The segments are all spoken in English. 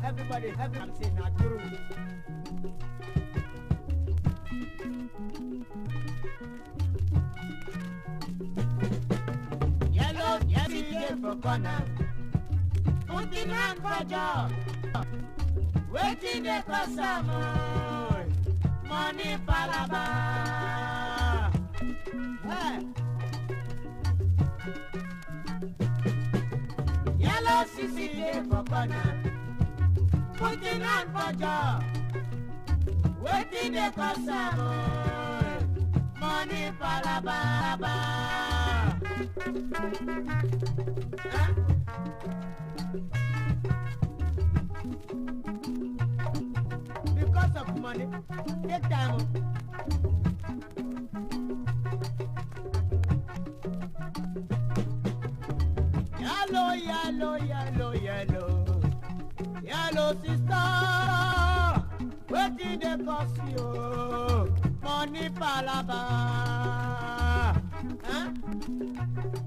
Everybody, I'm saying not true. Yellow, yes, for corner. Putting on for job. Waiting the customer. Money palaba. Hey. Yellow CC for corner. Putting on for job. Waiting the customer. Money palaba. Huh? Because of money, take time. Yellow, yellow, yellow, yellow, yellow sister, waiting the cost you money palaba. Huh?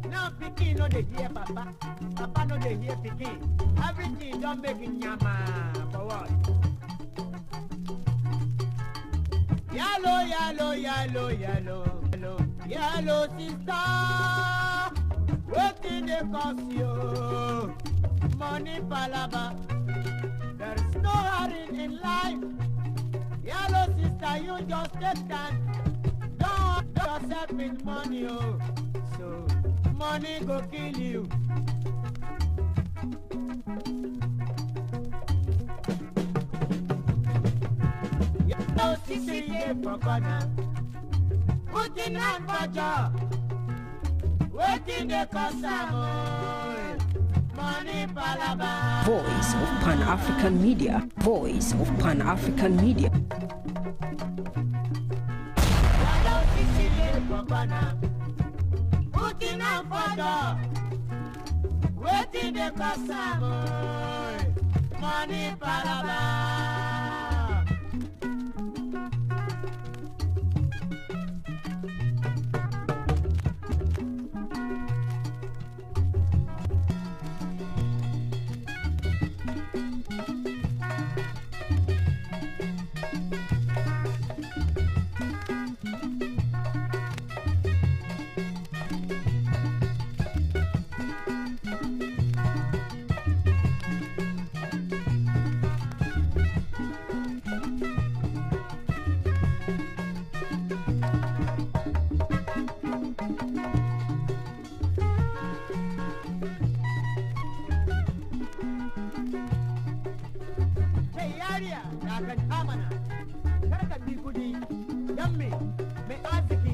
Now Pikin no dey hear Papa, Papa no dey hear Pikin. Everything don't make it nyama for what? Yellow, yellow, yellow, yellow, yellow, yellow sister, waiting they cost you money palaba. There's no hurry in life. Yellow sister, you just take time. Don't yourself with money, oh. So money go kill you. Yellow sister for corner. Putting on for job. Waiting the customer. Money palaba. Voice of Pan-African Media. Voice of Pan-African Media. Yellow sister for corner. Putting on for job. Waiting the customer. Money palaba.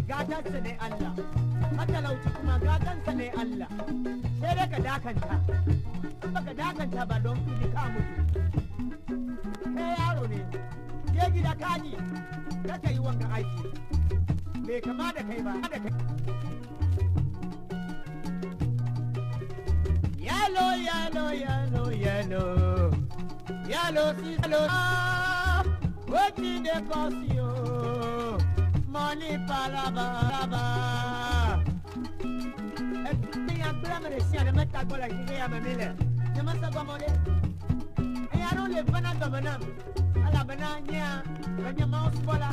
gadansa ne Allah, matalauci kuma gadansa ne Allah. Sai dai ka dakanta, in baka dakanta ba don kudi ka mutu. Kai yaro ne, je gida kaji, kaka yi wanka aiki. Bai kama da kai ba, da kai. Yellow, yellow, yellow, yellow, yellow, yellow. What did they cost you? Money palaba. Et ya blâme les chiens de mettre ta colle à girer à ma mille. Je m'en sais comment les. Et alors les bananes de madame. À la banane, quand il mange voilà.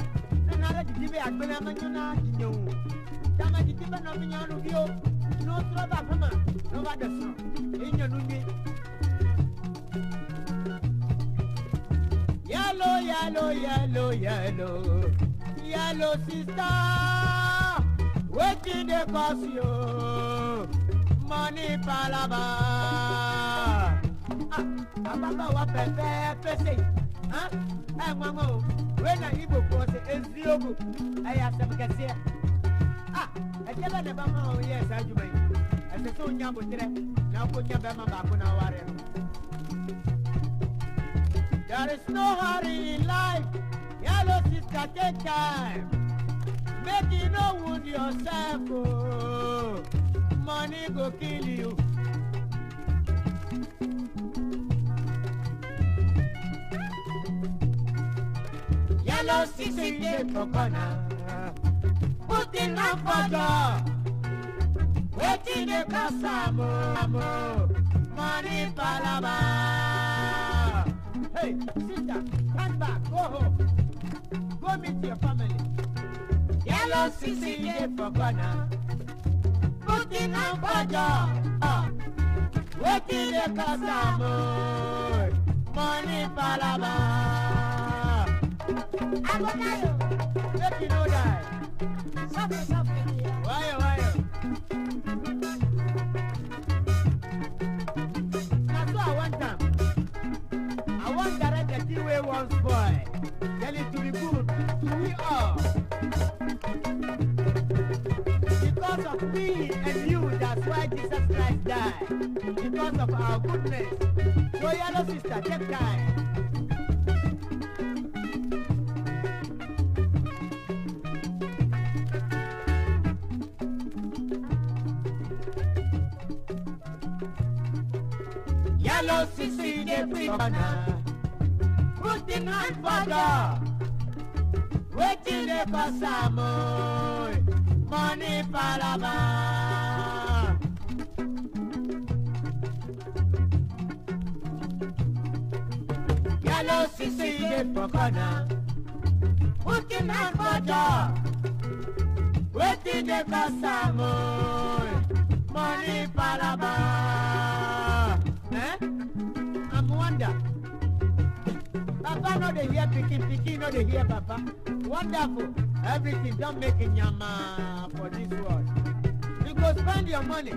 On arrête de dire à banane maintenant qui nous. Quand ma dit banane maintenant nous bio. Nous trouve pas comment. Nous va descendre. Et nous nous. Yellow, yellow, yellow, yellow, yellow sister, waiting the cost you money palaba. Ababa wa pepe say, mama, when I Igbo boss is Diogo, I asked them to say, I tell them about yes, I do. I said, so young, now put your bama back on our area. There is no hurry in life. Yellow sister, take time. Make you know wood yourself. Oh. Money go kill you. Yellow sister, take for corner. Put in a photo. Waiting the customer. Money palaba. Hey, sister, stand back, go home. Go meet your family. Yellow CC for Ghana. Putting on Baja. Waiting the customer. Money Palama. Let you know that. Why? That's what I want them. I want direct the three-way once boy. Tell it to be good to we all. Because of me and you, that's why Jesus Christ died. Because of our goodness. So yellow sister, take time. Yellow sissy the corner, putting on fire, waiting the Pasamoy, money Palama. Yellow sissy the corner, putting on fire, waiting the Pasamoy, money Palama. I'm wonder. Papa no they hear picking no they hear Papa. Wonderful. Everything don't make a nyama for this world. You go spend your money.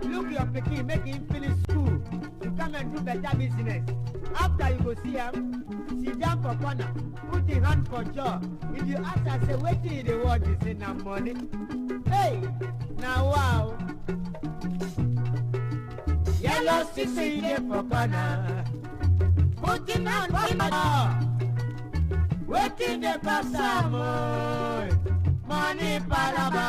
Look your picking, make him finish school. You come and do better business. After you go see him, sit down for corner, put your hand for jaw. If you ask and say, wait till the world is in our money. Hey, now wow. Yellow sissy for corner, putting on fire, waiting the Pasamoy, money Palama.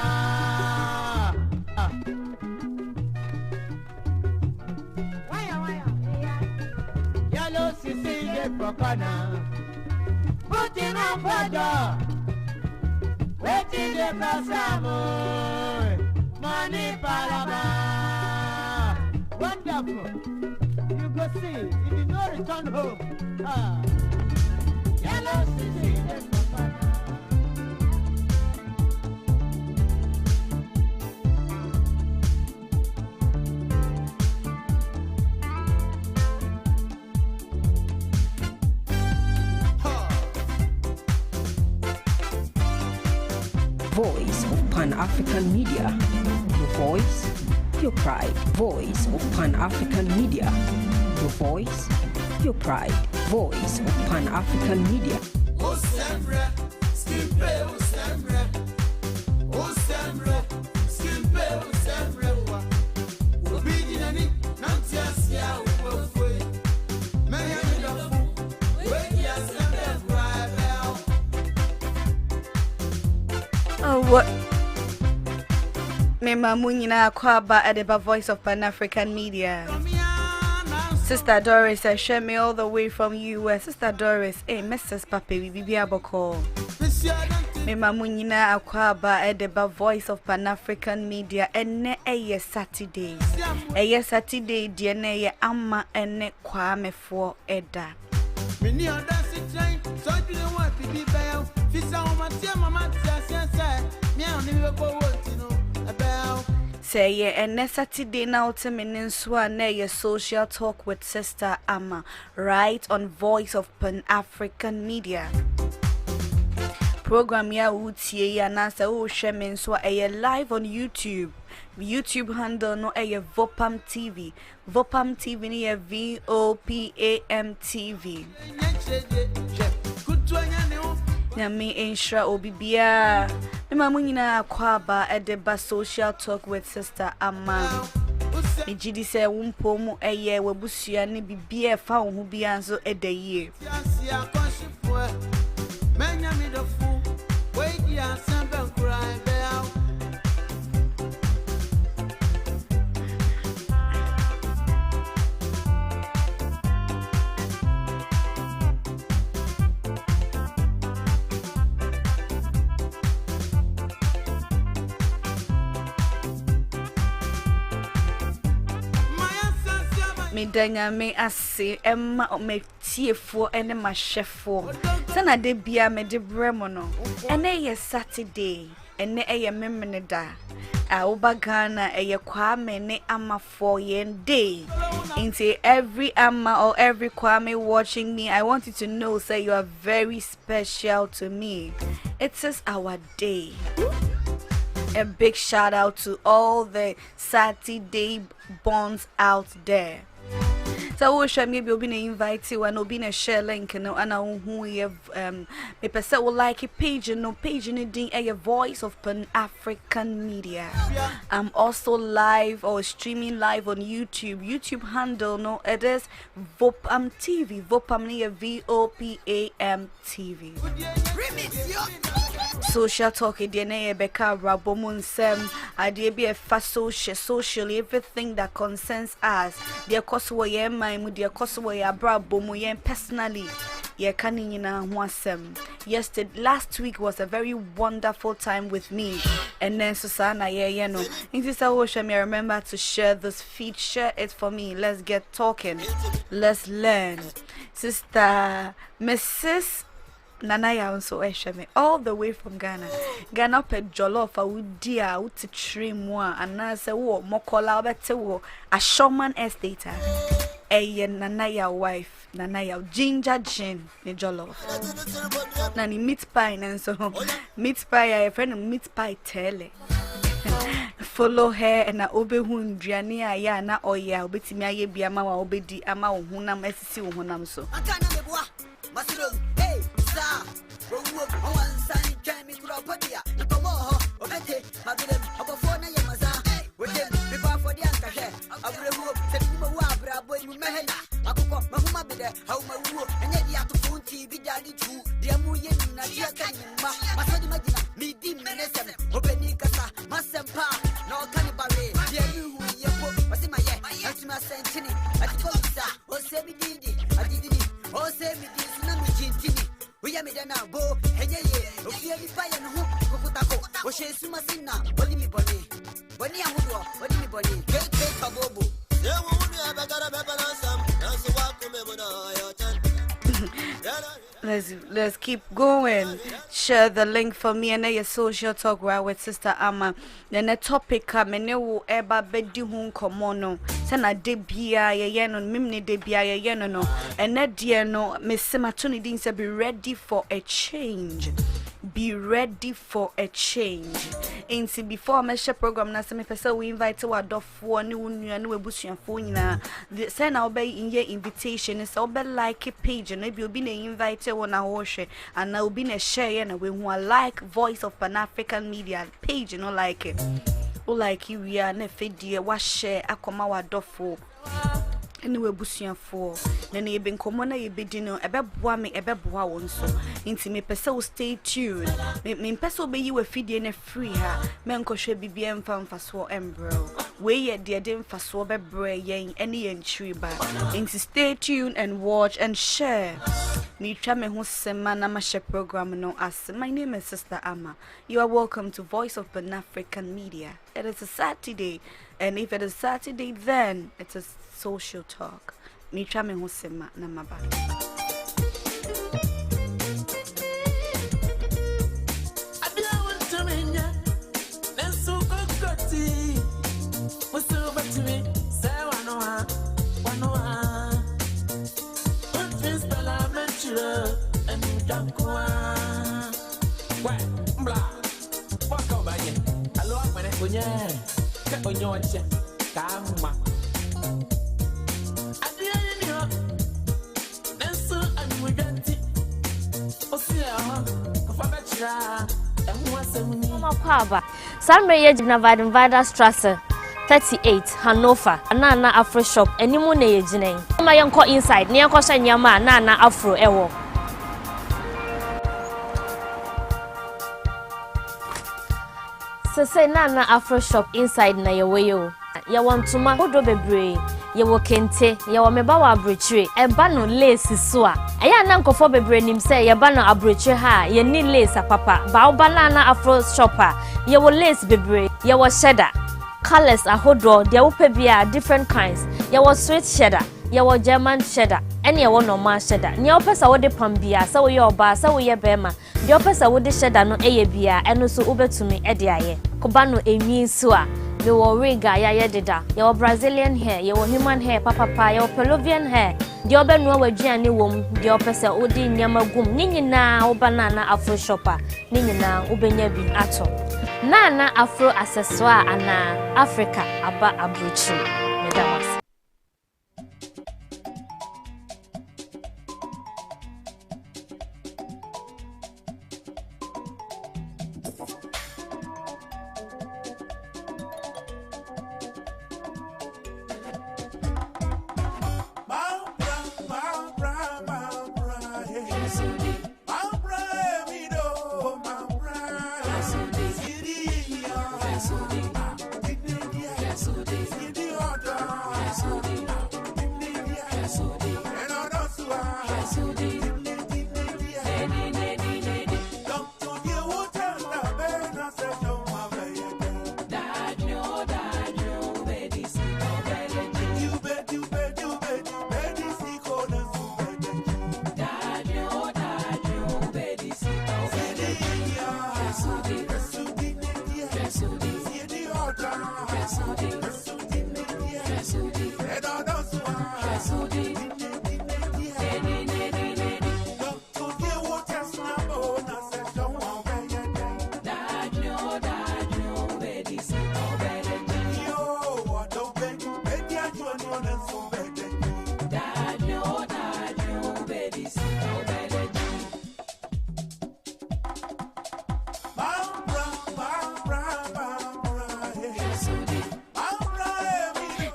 Yellow sissy for corner, putting on fire, waiting the Pasamoy, money Palama. Wonderful. You go see. If you no return home. Yellow city. Voice of Pan-African Media. Your voice, your pride. Voice of Pan-African Media. Your voice, your pride. Voice of Pan-African Media. Oh, what? Mema Munyina Kwaba at the Voice of Pan-African Media. Sister Doris, I share me all the way from US. Sister Doris, Mrs. Papi, Bibi Aboko. Mema Munyina Kwaba at the Voice of Pan-African Media. And a Saturday. A Saturday, dear Naya Amma and Kwame for Edda. Many other train, so you know what to be bail. Fisa on my team, Mamma, me only about. Say, and Saturday now to Meninswa, social talk with Sister Amma, right on Voice of Pan-African Media. Program ya utie ya nasa o Shemenswa a live on YouTube. YouTube handle no a VOPAM TV. VOPAM TV ni a VOPAM TV. Nyame ensra obibia. Mema munyina akwaba edeba social talk with Sister Amma. Ejidi se wumpo mu eye wabusua ne bibia fa wo hu bia nso edayie. Me danya me ase emma o me tiefo ene ma chefo sana de bia me de bremo no ene ye Saturday ene eye memene da Oba Ghana eye kwame ne ama for yen day into every ama or every kwame watching me. I want you to know say you are very special to me. It is our day. A big shout out to all the Saturday bonds out there. So we shall maybe be invite you and be a share link and who you me person will like a page and no page in a voice of Pan African Media. I'm also live or streaming live on YouTube handle no it is VOPAM TV VOPAM near VOPAM TV. Social talk DNA Becca Rabomun Sem idea be a fast socially everything that concerns us. Dear Cosway my dear Cosway Abrabomu personally. Ye kanina wasem. Yesterday last week was a very wonderful time with me. And then Susana ye no. In this I remember to share this feed. Share it for me. Let's get talking. Let's learn. Sister Mrs. Nanaya also esheme all the way from Ghana. Ghana pe jollof a udia uti trim one and na se wo mokola obete wo a Showman estate. Eye Nanaya wife Nanaya ginger gin ni jollof. Na ni meat pie and so meat pie a friend meat pie tele. Follow her and na obe hun driani aya na oya obetimi aye bia ma wa obedi ama wo hunam esisi wo hunam so. Let's keep going. Share the link for me and your social talk right with Sister Ama. Then the topic come and you eba bedi hun komono. Sana debia ye no mimni debia ye no. And that dear no Miss Sematuni din say be ready for a change. Be ready for a change. Inti before my share program na se me pese we invite to adofo ne wonu ne webusuafo nyina. Say na obey in your invitation so obey like a page and maybe obi na invite wona ho hwe and na obi na share na we who like Voice of Pan African Media page no like it. O like you we are na fedie wa share akoma wadofo. Anyway, busuafo na na yebe nkomo na yebe di no ebeboa me ebeboa won so nti me pese wo stay tuned me pese obeyi we fidie na free ha me nkohwe bibia mfa so embro we ye de mfaso bebre yen ene yen chiri ba nti stay tuned and watch and share me twa me ho sema na ma share program no as my name is Sister Ama. You are welcome to Voice of Pan African Media. It is a Saturday, and if it is Saturday, then it's a social talk. Me try me ho sema na maba. Samre yejina Vada Strasse 38 Hanover Nana Afro shop enimu na yejina ma yenko inside ne yenko hye nyama Nana Afro ewo se Nana Afro shop inside na yeweyo ya wantuma hodo bebre ye wo kente ye wo meba wa abrochire eba no lace so a eya na nkofo bebre nim se ye ba no abrochire ha ye ni lace papa ba oba Nana Afro shopper ye wo lace bebre ye wo sheda colors ahodo de wo pa bia different kinds ye wo sweet sheda ye wo German sheda ene e wo normal sheda ne opesa wo de pam bia sa wo ye oba sa wo ye bema de opesa wo de sheda no eye bia eno so ubetumi e de aye koba no enwi so a me wo riga ya ye deda ye wo Brazilian hair ye wo human hair papa ye wo Peruvian hair de obenu awaduane wom de opesa wo di nyama gum ni nyina wo banana afro shopper ni nyina wo benya bi ato nana afro accessoire ana Africa aba abrochi medawas.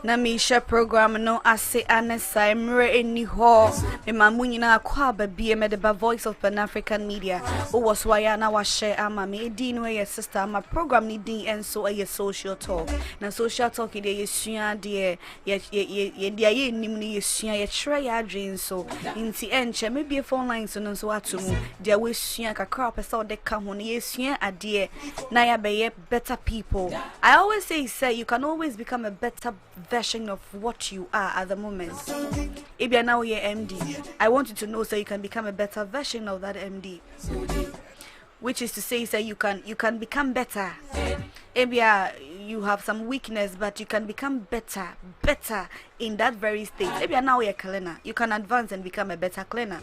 Na misha program no ase anesa emre eni ho me mamunyi na akwa babie me the voice of Pan African Media o was why na wa share ama me din we your sister ama program ni din enso a social talk na social talk dey yesua de ye dia ye nim ni yesua ye kire ya adwen so nti enche me bie phone lines no so atomu dia we sua kakra pesa o de ka ho ni yesua ade na ya be better people. I always say you can always become a better version of what you are at the moment. If you're now your MD, I want you to know so you can become a better version of that MD. Which is to say you can become better. Maybe you have some weakness, but you can become better in that very state. Maybe now you're a cleaner, you can advance and become a better cleaner.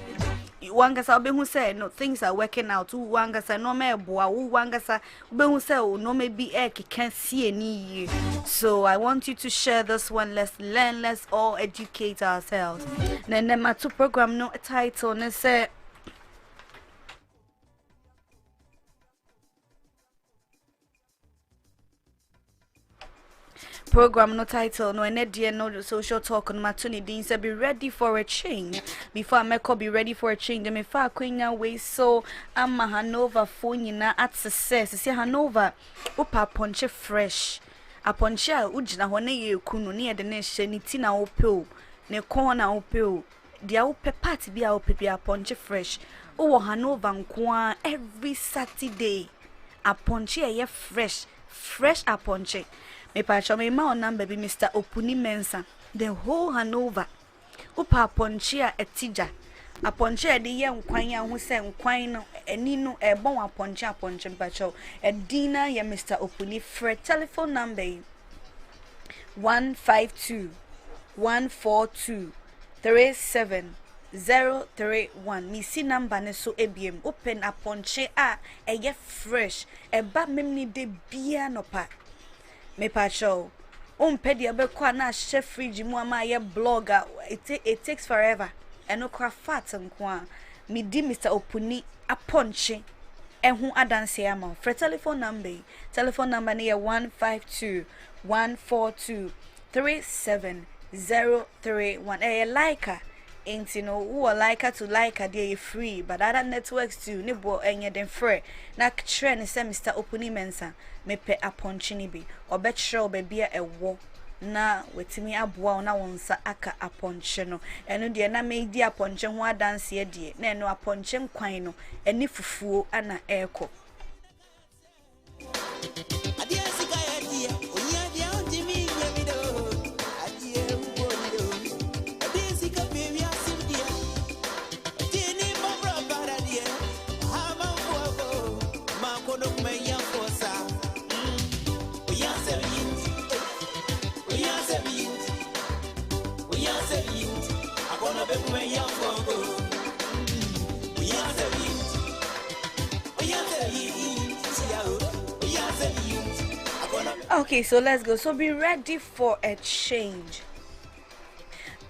Wangasa be who say no things are working out. Wangasa no me boa. Wangasa be who say no me be can't see any. So I want you to share this one. Let's learn. Let's all educate ourselves. Then my two program no title. Ne say. Program no title no any dear no social talk on matuni din say be ready for a change before I make be ready for a change me fa kwenya way so ama Hanover phone na at success see Hanover upa ponche fresh a ponche a ugina ho na ye kunu ne de na hye ni ti na opeo ne kon na opeo dia upe party bia upe bia ponche fresh wo Hanover nko every Saturday a ponche ye fresh a ponche. Me pacho me ma number be Mr. Opuni Mensa the whole Hanover upa ponchia etija a ponchia de ye nkwan ya ho se nkwan no eni no e bon aponchia pacho e dina ye Mr. Opuni for telephone number 152 142 37031 mi si number ne so ebiem open a ponche a ye fresh e ba memni de bia no pa me pacho pedia be kwa na she fridge mu ama ye blogger it takes forever eno kwa fat nkwa me di Mr. Opuni aponche ehu adanse ama for telephone number ne 152 142 37031 like ain't no who like to like they free but other networks too ne bo enye den free na trend say Mr. Opuni Mensa me pe aponchi ni bi obetro be bia ewo na wetimi aboa na wonsa aka aponche no eno de na me di aponche ho adanse de na eno aponche nkwan no eni fufuo ana eko Okay, so let's go. So be ready for a change.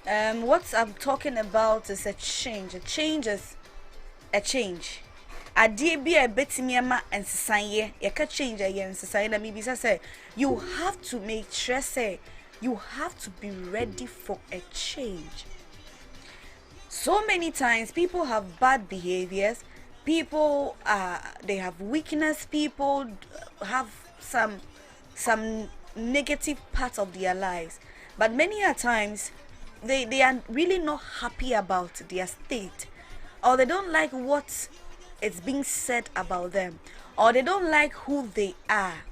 What I'm talking about is a change. A change is a change. Adie bi a betimi ama ensesanye. You can change a ensesanye na maybe say you have to make sure say you have to be ready for a change. So many times people have bad behaviors. People they have weakness. People have some negative parts of their lives, but many a times they are really not happy about their state, or they don't like what is being said about them, or they don't like who they are.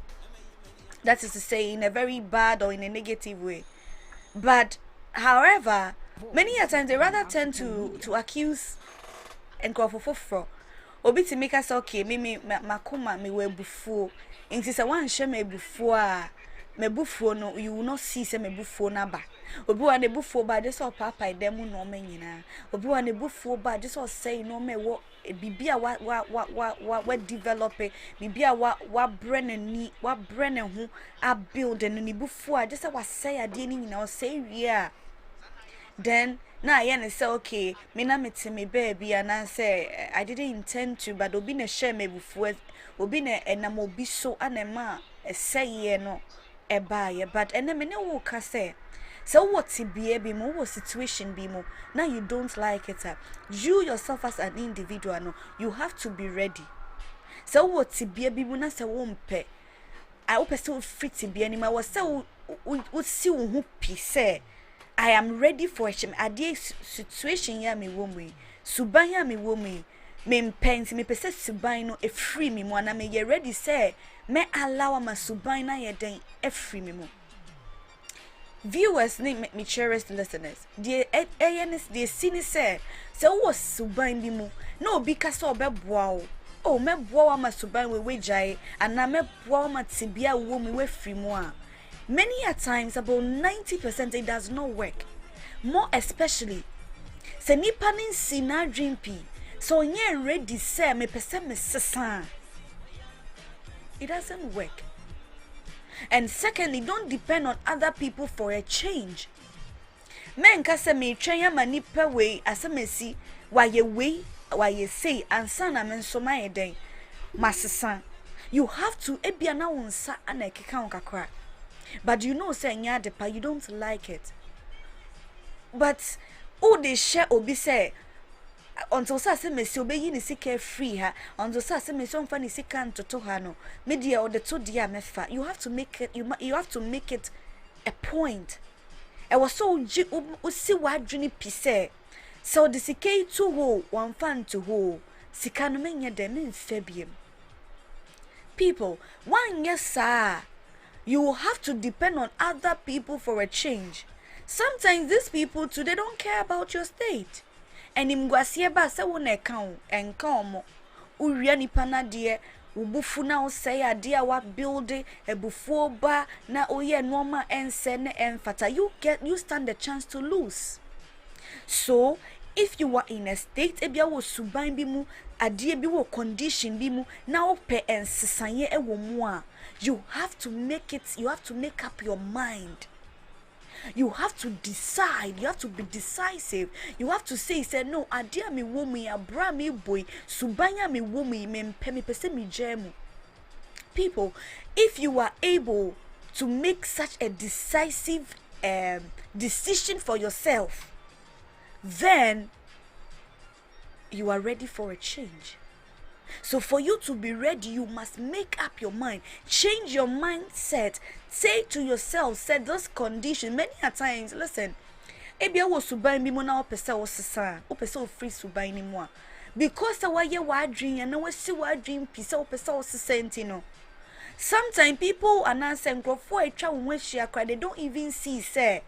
That is to say, in a very bad or in a negative way. But however, many a times they rather tend to accuse and call for obi to make us okay, me makoma me we bufuo. Inti say wan hye me bufuo a me bufuo no, you will not see say me bufuo na ba. Obi wa ne bufuo ba just papa dem no me nyina. Obi wa ne bufuo ba just say no me wo bibia wa develop bibia wa brand ho a build and ni bufuo a just wa say ade ni nyina o say wie a then na yen say okay me na mete me baby and I say I didn't intend to, but obi na share me bufuo obi na enam obi so anema say ye no e ba ye, but ene me ne wo ka say so what be bi mo what situation be mo now you don't like it, you yourself as an individual no, you have to be ready. So what be bi mo na say wo mpe I hope so fit be anima was say wo si wo hu pi say I am ready for a situation ya me wo mu suban ya me wo mu me mpensi me pese suban no e free me mo na me ye ready say me allow my suban na ye den e free me mo. Viewers me cherished listeners, the ANS the sini say so was suban bi mu no bi ka so obeboa o me boa ma suban we jai and na me boa ma tibia wo me we free mo a many a times about 90% it does not work, more especially se nipa nin sina dream pi so nye ready say me pese me sesa, it doesn't work. And secondly, don't depend on other people for a change. Men ka se me twen ma nipa we asemesi wa ye say ansa na men so ma eden masesa. You have to ebia na wonsa ana ekeka kakra, but you know say nya depa you don't like it, but who they share obi say until say me si obeyi ni sika free ha, until say me so mfa ni sika ntoto ha no media or the to dia mefa. You have to make it you have to make it a point. E was so si wadwini pise so the sika to ho one fan to ho sika no menye dem mfa biem. People, one yes sir, you have to depend on other people for a change. Sometimes these people too, they don't care about your state. And imgwasie ba se wo na kan enka omo uwia nipa na de ubufu na o say ade a wa build ebufu ba na oye normal ense ne enfata, you stand the chance to lose. So if you are in a state ebia wo suban bi mu ade bi wo condition bi mu na o pe ensesanye e wo mu a, you have to make up your mind. You have to decide, you have to be decisive. You have to say no, adia me womi abra me boy subanya me womi me pese me jemu. People, if you are able to make such a decisive decision for yourself, then you are ready for a change. So for you to be ready, you must make up your mind, change your mindset, say to yourself, set those conditions. Many a times, listen, ebia wo suban bi mo na opese wo sesa, opese wo free suban ni mo a, because wa ye wa dream and we see wa dream pise opese wo sesa ntino. Sometimes people announce nkrofo etwa wo hia kra, they don't even see say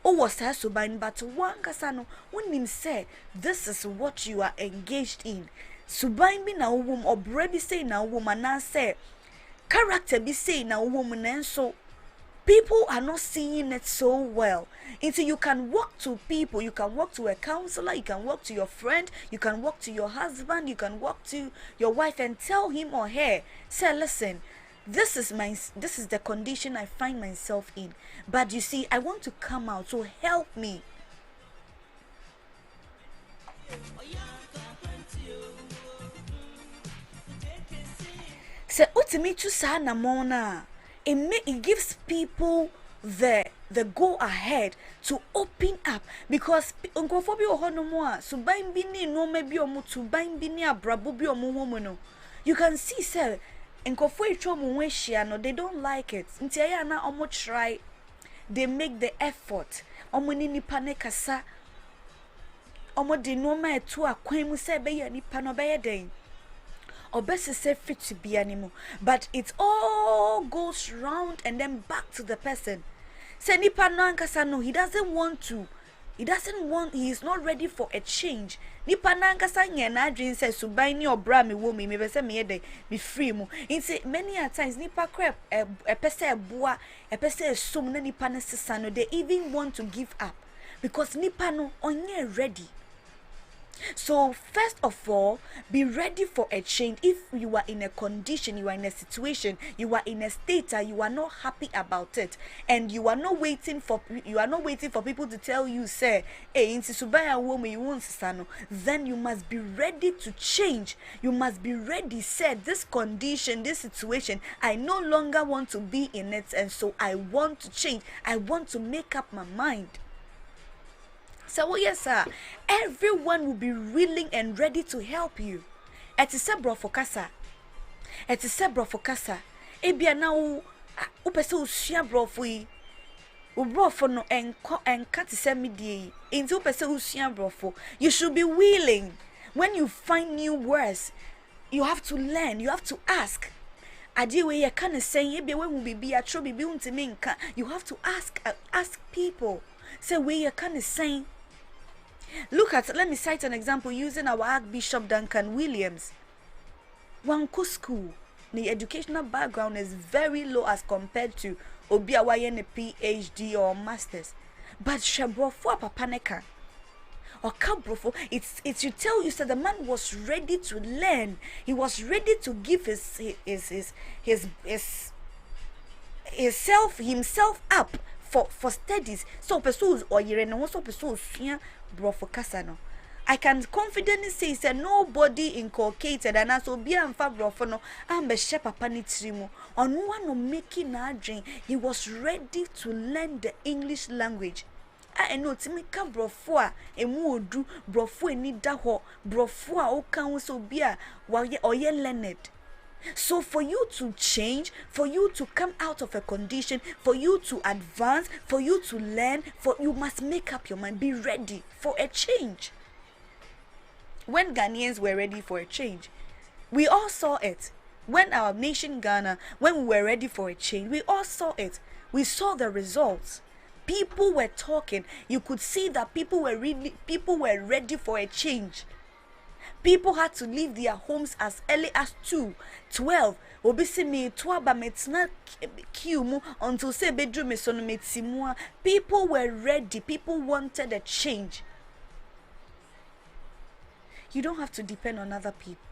o was suban, but one kasa no wonim say this is what you are engaged in. Suban bi na wom, obra bi say na wom, and say character bi say na wom, and so people are not seeing it so well. Until you can walk to people, you can walk to a counselor, you can walk to your friend, you can walk to your husband, you can walk to your wife and tell him or her, say, listen, this is the condition I find myself in, but you see, I want to come out, so help me. So ultimately to sana mona, it gives people the go ahead to open up, because unkofobi ohonomoa so bain bini no maybe omo to bain bini abrabo bi omo homo. You can see sir nkofo etwa mo hwehia no, they don't like it. Nti aya na omo try, they make the effort. Omo ni nipa ne kasa, omo de no ma etu akwan mu se be ya nipa no be ye den. Obese say fit to be animal, but it all goes round and then back to the person. Say nipa no ankasa no, he is not ready for a change. Nipa na ankasa nye na adwin say suban ni obra me wo me be say me dey be free mu. Inti many a times nipa crap e pese eboa, e pese sum na nipa na sesa no, they even want to give up because nipa no onye ready. So first of all, be ready for a change. If you are in a condition, you are in a situation, you are in a state that you are not happy about it, and you are not waiting for people to tell you, say, hey, then you must be ready to change. You must be ready, say, this condition, this situation, I no longer want to be in it, and so I want to change. I want to make up my mind. So yes sir, everyone will be willing and ready to help you. It is sebro for kasa. Ebia na u pese usua brofo yi. U brofo no enka te se medie. Inti u pese usua brofo. You should be willing. When you find new words, you have to learn, you have to ask. Adi we ye kan say ebia we mu bibi atro bibi untimi nka. You have to ask people. Say we ye kan say. Look at, let me cite an example using our Archbishop Duncan Williams. Wanko school, the educational background is very low as compared to Obiawaye PhD or masters. But Shabrofo Papaneka or Kabrofo, it should tell you that the man was ready to learn. He was ready to give himself up for studies. So pursues or yere also pursues brofo kasano. I can confidently say that nobody inculcated and as obi amfa brofo no ambe she papa ni trimu on one no making na dream. He was ready to learn the English language. I know timi ka brofo a emu odu brofo eni da ho brofo a o kan so bia oye learned. So for you to change, for you to come out of a condition, for you to advance, for you to learn, you must make up your mind, be ready for a change. When Ghanaians were ready for a change, we all saw it. When our nation Ghana, when we were ready for a change, we all saw it. We saw the results. People were talking. You could see that people were ready for a change. People had to leave their homes as early as 2:12. Obisi me tuaba metna kiumu until say bedroom mesono metsimua. People were ready. People wanted a change. You don't have to depend on other people.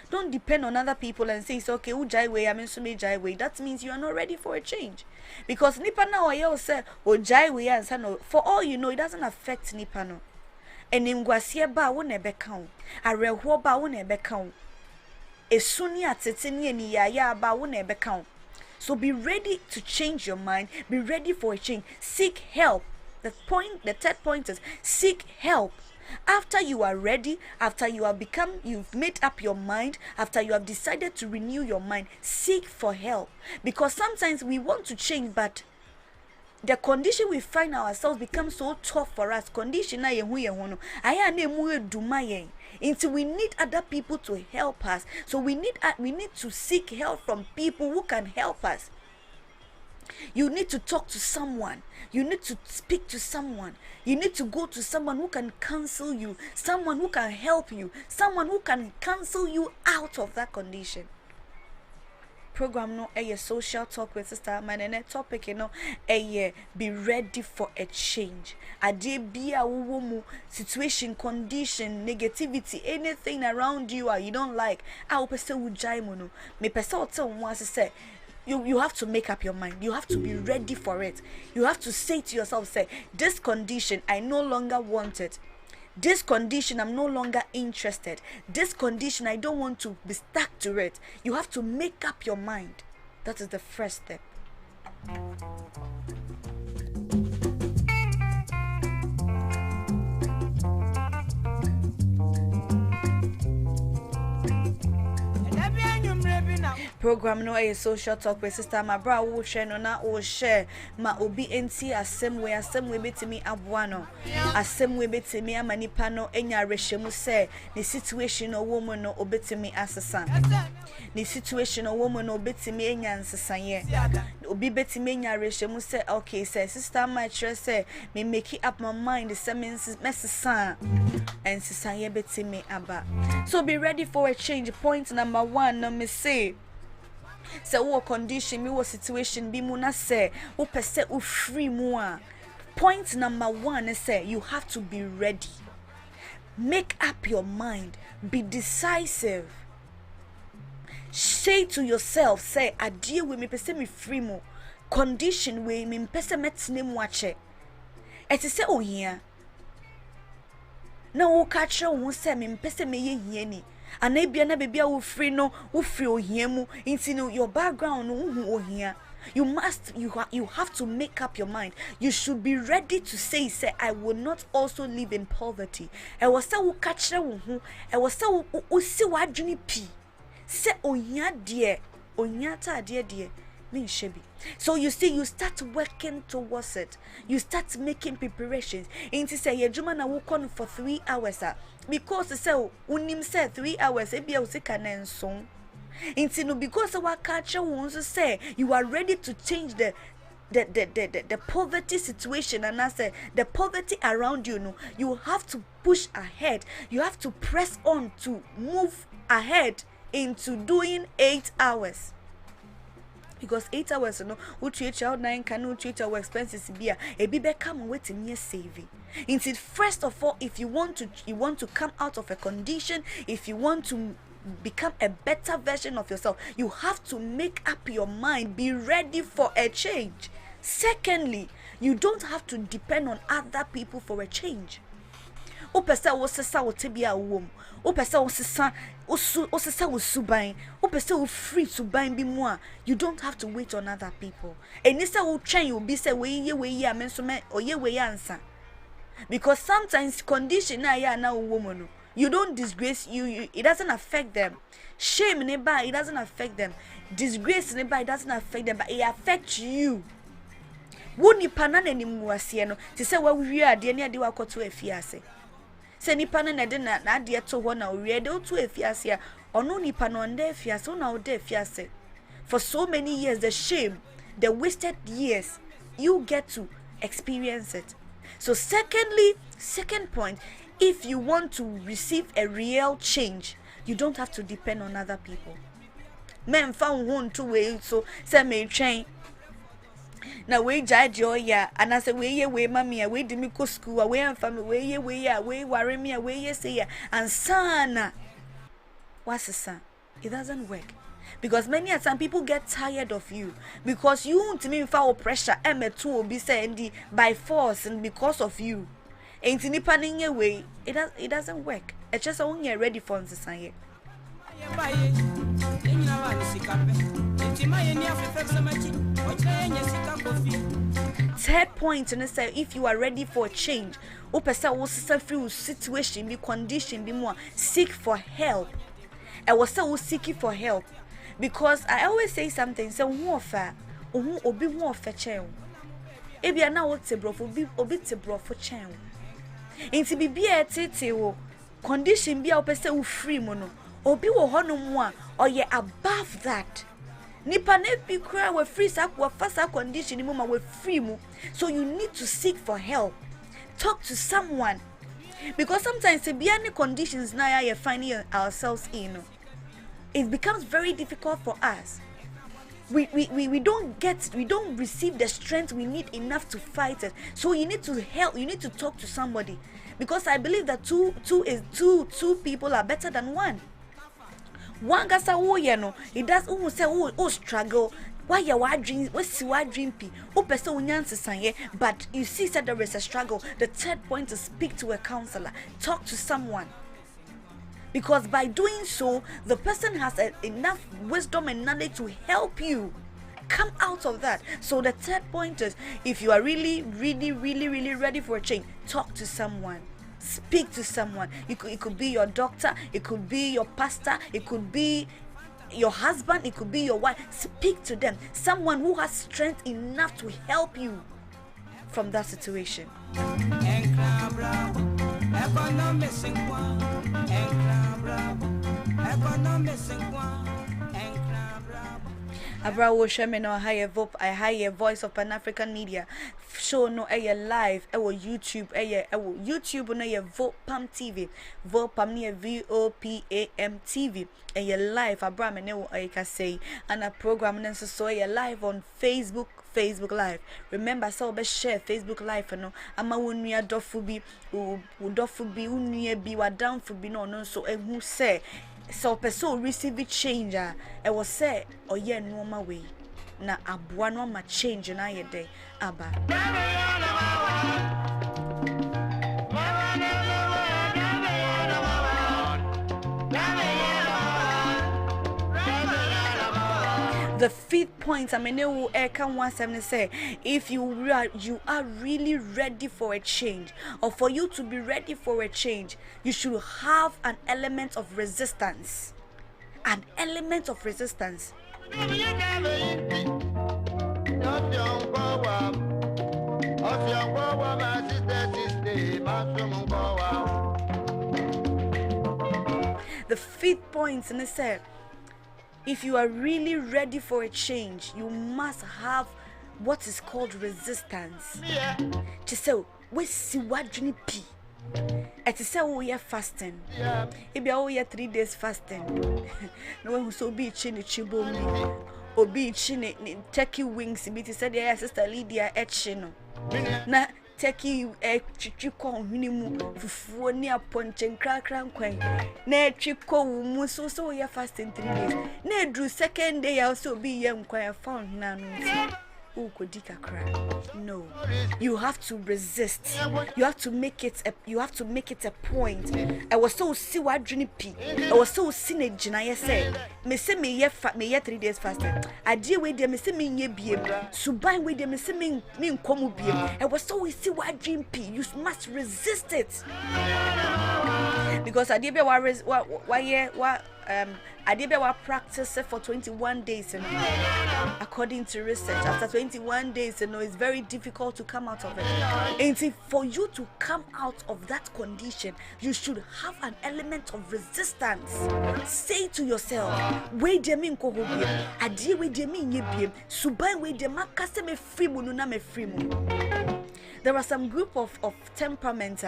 Don't depend on other people and say it's okay. Ujaiwe, I mean so me jaiwe. That means you are not ready for a change. Because nipa na wa say ojaiwe and sano. For all you know, it doesn't affect nipa no. Enimgwasie ba wo na ebeka arehwo ba wo na ebeka esuni ateteni eni yaya ba wo na ebeka. So be ready to change your mind, be ready for a change, seek help. The third point is seek help. After you are ready, after you've made up your mind, after you have decided to renew your mind, seek for help. Because sometimes we want to change, but the condition we find ourselves becomes so tough for us. Condition na yehu yehu aya na emu eduma yen. Until we need other people to help us. So we need to seek help from people who can help us. You need to talk to someone. You need to speak to someone. You need to go to someone who can counsel you, someone who can help you, someone who can counsel you out of that condition. program no a social talk with sister manene topic you know a be ready for a change. Ade bia wo mu situation, condition, negativity, anything around you you don't like. I pese wo jai mo no. Me pese o tell one say you have to make up your mind. You have to be ready for it. You have to say to yourself, say, this condition, I no longer want it. This condition, I'm no longer interested. This condition, I don't want to be stuck to it. You have to make up your mind. That is the first step. Program no a social talk with sister my bra wo share no na wo share ma obi enti asem we betimi aboa no asem we betimi amanipa no enya rehwemu se the situation o woman no obetimi asesa the situation o woman no obetimi enya nsesanye obi betimi enya rehwemu se okay say sister my trust say me make up my mind se mesesa and sesanye betimi aba. So be ready for a change. Point number 1 no me say what condition me what situation be mu na say wo pese wo free mu a. Point number 1 is say you have to be ready. Make up your mind, be decisive. Say to yourself, say adie we me pese me free mu, condition we me pese metne mu ache. Eti say ohia na wo ka kire wo say me pese me ye hia ni anabia na bebia wo free no wo free ohia mu inti no your background no hu ohia. You have to make up your mind. You should be ready to say I will not also live in poverty. I was say wo ka kire wo hu, I was say wo si wa adwene pi say ohia de ohia ta de mean shebi. So you see, you start working towards it. You start making preparations. Inti say yejuma na work on for 3 hours because say unim say 3 hours e bia usika na nson. Inti no because wa catch won't say you are ready to change the poverty situation, and I say the poverty around you. No, you have to push ahead. You have to press on to move ahead into doing 8 hours. Because 8 hours, you know, we treat out 9 can treat our expenses be a be come wait in your saving. Instead, first of all, if you want to come out of a condition, if you want to become a better version of yourself, you have to make up your mind, be ready for a change. Secondly, you don't have to depend on other people for a change. O pesa wo sesa wo tebia wo o pesa wo sesa o sesa wo suban o pesa wo free to buy bi mu a. You don't have to wait on other people. Eni say wo twen you be say we ye amenso me oye we ansa. Because sometimes condition na ya na wo mo no, you don't disgrace you it doesn't affect them. Shame nearby, it doesn't affect them. Disgrace nearby, it doesn't affect them, but it affects you. Woni panana ni muase no ti say wa wi ade ne ade wa koto afiase. Se nipa na de na ade to ho na wi ade to afiase a ono nipa no nda afiase ona o de afiase. For so many years, the shame, the wasted years, you get to experience it. So second point, if you want to receive a real change, you don't have to depend on other people. Men found one two way so say me train. Now we judge ya and I say we mammy we di me go school away and family we worry me away say ya and son. What's the son? It doesn't work. Because many a time people get tired of you because you want to me for pressure M2 will be saying by force and because of you. Ain't any panning away, it doesn't work. It's just only you're ready for the sign. Third point, and say if you are ready for change, or person will suffer situation, be condition, be more seek for help. I was so seeking for help because I always say something. So warfare, obi warfare chen. Ebi ana wo te bro for obi te bro for chen. Inti bibia tete wo condition bia opese wo free mo no obi wo hono mu a oye above that nipa na bi kra we free sa kwa fasa condition mu ma we free mu. So you need to seek for help, talk to someone, because sometimes the any conditions now you finding ourselves in, it becomes very difficult for us. we don't receive the strength we need enough to fight it. So you need to help, you need to talk to somebody, because I believe that two people are better than one. One gasa no, it does say struggle. Why you dream? What's your dream? But you see that there is a struggle. The third point is speak to a counselor, talk to someone, because by doing so, the person has enough wisdom and knowledge to help you come out of that. So the third point is, if you are really ready for a change, talk to someone. Speak to someone. It could be your doctor, it could be your pastor, it could be your husband, it could be your wife. Speak to them. Someone who has strength enough to help you from that situation. Abra wo shame no higher voice of Pan-African Media show no live YouTube YouTube no VOPAM TV VOPAM near VOPAM TV live abra me ne wo can say, and a program nso so live on Facebook Live. Remember, so be share Facebook Live no ama wonu adofo bi udofo bi unu bi wadan fo bi no so ehu say so person receive change e was say oye normal way na aboa no ma change na ye dey aba. The fifth point, I mean, can 170 say, if you are really ready for a change, or for you to be ready for a change, you should have an element of resistance. An element of resistance. The fifth point, and it said, if you are really ready for a change, you must have what is called resistance. To say, we see what you need. It is say we are fasting. If you are 3 days fasting, no one who so be chin chibomi or be chin turkey wings. It said, yeah, Sister Lydia etchino. Na Turkey chiko hunimu fufuo ni aponche nkrakra nkwan na chiko mu so we fasting 3 days na dru second day also be ye nkwan found na no no, you have to resist. You have to make it a point. I was so see what dream p. I was so sinage and I say me say me ye 3 days fasting. I deal with them, me say me ye biem. Subai with them, me say me nkomu biem. I was so see what dream p. You must resist it. Because I did I did practice for 21 days, according to research. After 21 days, it's very difficult to come out of it. And for you to come out of that condition, you should have an element of resistance. Say to yourself, wait a minute, I deal with the mean, Subai with the Makase me free mununa me free. There are some group of temperaments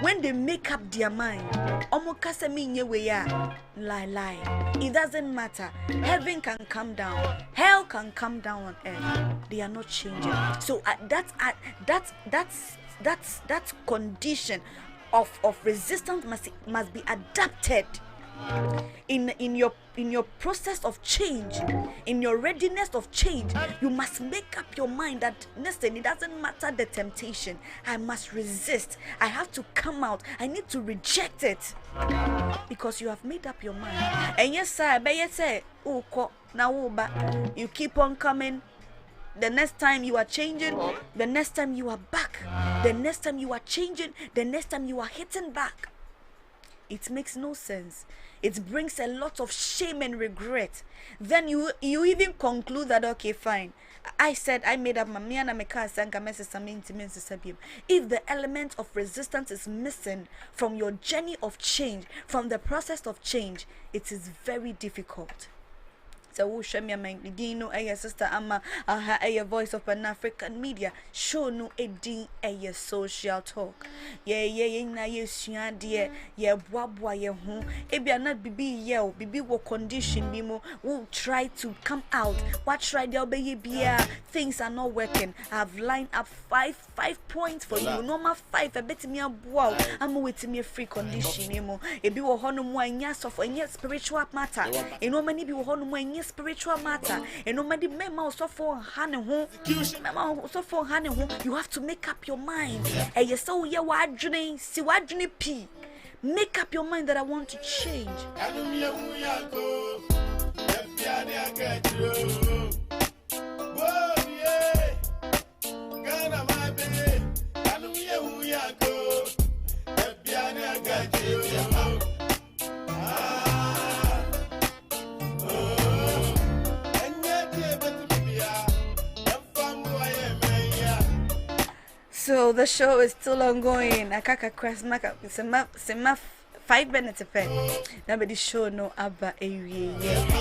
when they make up their mind, lie. It doesn't matter. Heaven can come down, hell can come down on earth. They are not changing. So that condition of resistance must be adapted. In your process of change, in your readiness of change, you must make up your mind that listen, it doesn't matter the temptation, I must resist. I have to come out. I need to reject it because you have made up your mind. And yes, sir, but yes, sir, you keep on coming. The next time you are changing, the next time you are back, the next time you are changing, the next time you are hitting back. It makes no sense. It brings a lot of shame and regret. Then you even conclude that, okay, fine. I said I made up my miana if the element of resistance is missing from your journey of change, from the process of change, it is very difficult. sister who show me my dino sister ama aha voice of Pan African Media show no edi social talk ye na ye sua de ye boaboa ye ho ebia na bibi ye o bibi wo condition bi mo will try to come out what try there be bia things are not working. I've lined up five points for you normal 5 a bit me aboa am waiting me free condition emo ebi wo ho no mo anya sofo anya spiritual matter eno mani bi wo ho no mo anya spiritual matter eno madi mema sofo ha ne ho mema sofo ha ne ho you have to make up your mind so ye wa adwene si wa adwene pi make up your mind that I want to change. So the show is still ongoing. Akaka Krasmaka sema 5 minutes pen. Nobody show no abba area.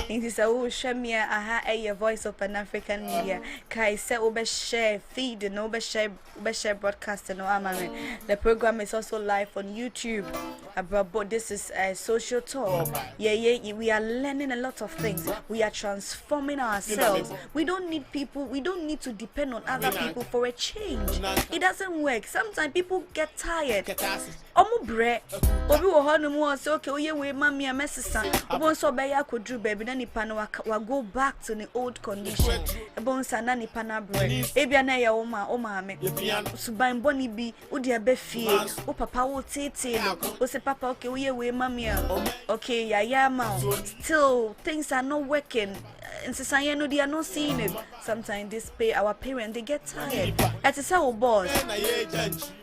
It is a shamia aha a voice of Pan African Media. Kai se obe share feed no be share broadcast no amame. The program is also live on YouTube. But this is a social talk. Yeah, we are learning a lot of things. We are transforming ourselves. We don't need people, we don't need to depend on other people for a change. It doesn't work. Sometimes people get tired. Omo bre obi wo ho no mo say okay oye we mami amesesa obon so be ya kodru baby na nipa no wa go back to the old condition ebon sa na nipa na bre ebia na ye o ma me suban boni bi wo de be fie wo papa wo tete no wo say papa okay oye we mami okay ya ma still things are not working. In society, no, they are not seeing it. Sometimes our parents they get tired. At a boss.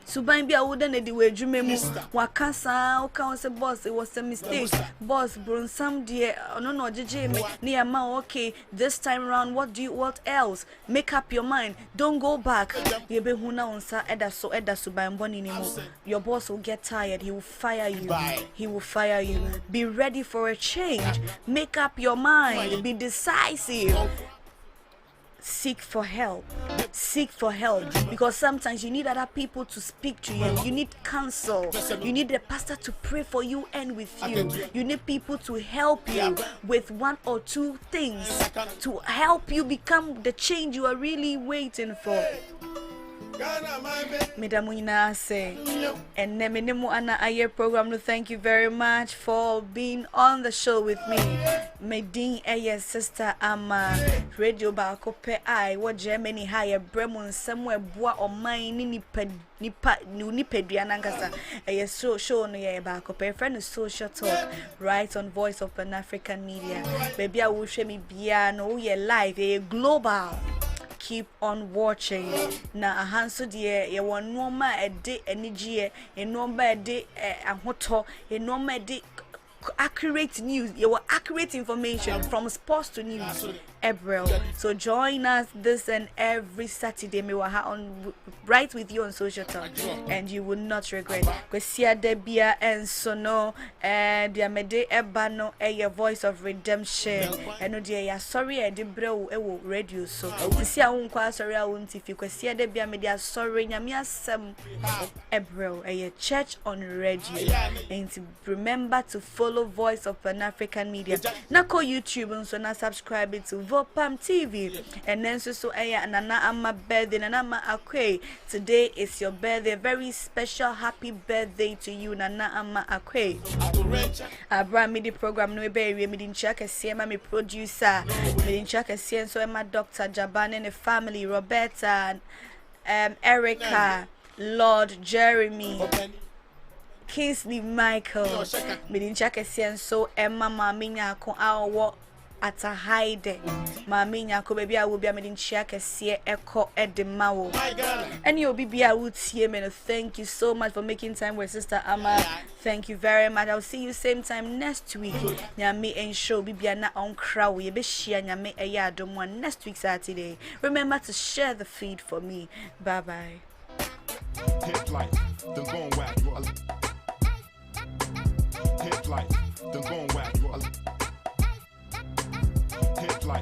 Suban bi awuda na di wadwuma mu wakasa oka say boss it was a mistake boss bron some dear no jeje me near ma okay this time round what else make up your mind don't go back ye be hu na onsa eda suban boni ni mu your boss will get tired he will fire you be ready for a change make up your mind be decisive. Seek for help because sometimes you need other people to speak to you. You need counsel. You need the pastor to pray for you and with you. You need people to help you with 1 or 2 things to help you become the change you are really waiting for. Medamuina say and Neminemu Anna Aye program no thank you very much for being on the show with me. Medin Aye sister ama radio ba kope I what Germany higher Bremen somewhere boa or mine nipa nankasa Aye show no ye ba kope friend is social talk right on Voice of Pan African Media. Baby I will show me bia no ye live a global. Keep on watching. Na ahanso de ye won noma ede enigye enoma ede ahoto enoma ede accurate news. You will accurate information from sports to news. April. So join us this and every Saturday. Me on right with you on social talk, and you will not regret. Kwesia debia and sono and diamede ebano your voice of redemption. And dear sorry I did bro ewo radio so. Kwesia unkwa sorry I won't if you kwesia debia media sorry nyamia sem April a church on radio. And remember to follow Voice of Pan African Media. Nako YouTube and so now subscribe it to VOPAM TV. And then so nana ama birthday nana ama akwe. Today is your birthday. Very special happy birthday to you nana ama akwe. Abra me the program no be we me din check see my producer. Me din check see so my doctor Jaban and the family Roberta Erica Lord Jeremy Kingsley Michael Midin Chakasian so Emma Maminya ko awo at a hide Maminya ko baby I will be a Midin Chakasia echo edemawo and you'll be I would see him and thank you so much for making time with Sister Amma. Thank you very much. I'll see you same time next week. Nyame and show Bibiana on crowd. We be share Nyame a yardom one next week Saturday. Remember to share the feed for me. Bye bye. Hit life, then go and whack. Hit life, then go and whack. Hit life.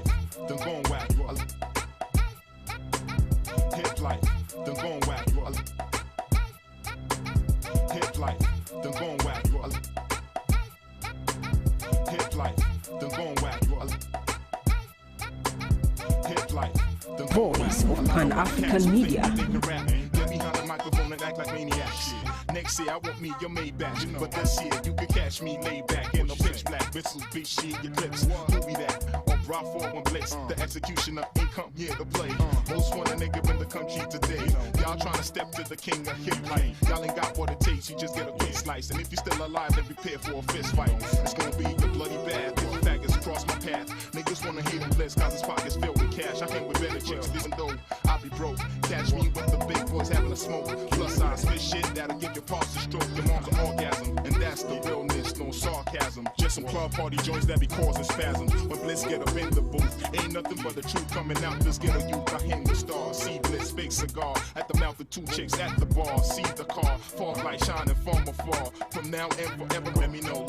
voice of Pan-African media. Get behind the microphone and act like maniacs. Next year I want me your Maybach, but this year you can catch me laid back in the pitch black. Whistles, big shit, your clips. Who be that? On Bra 4 Blitz, the execution of income, yeah, the play. Most want a nigga in the country today. Y'all trying to step to the king of hip life. Y'all ain't got what it takes, you just get a quick slice. And if you're still alive, then prepare for a fist fight. It's gonna be the bloody bath. If the faggots cross my path, niggas wanna hate him blitz, cause his pockets filled with cash. I hang with better chicks, even though I be broke. Catch me with the big boys having a smoke. Plus I spit shit that'll give your pulse a stroke. Your mom's an orgasm, and that's the realness, no sarcasm. Just some club party joints that be causing spasms. When Blitz get up in the booth, ain't nothing but the truth coming out. Just get a youth, I hang the star. See Blitz, big cigar at the mouth of 2 chicks at the bar. See the car, fall like shining from afar. From now and forever, let me know.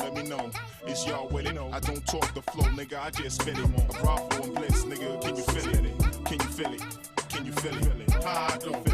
It's y'all with it. I don't talk the flow, nigga, I just spit it. A Bravo and Blitz, nigga, can you feel it? Can you feel it? Can you feel it? I don't feel it.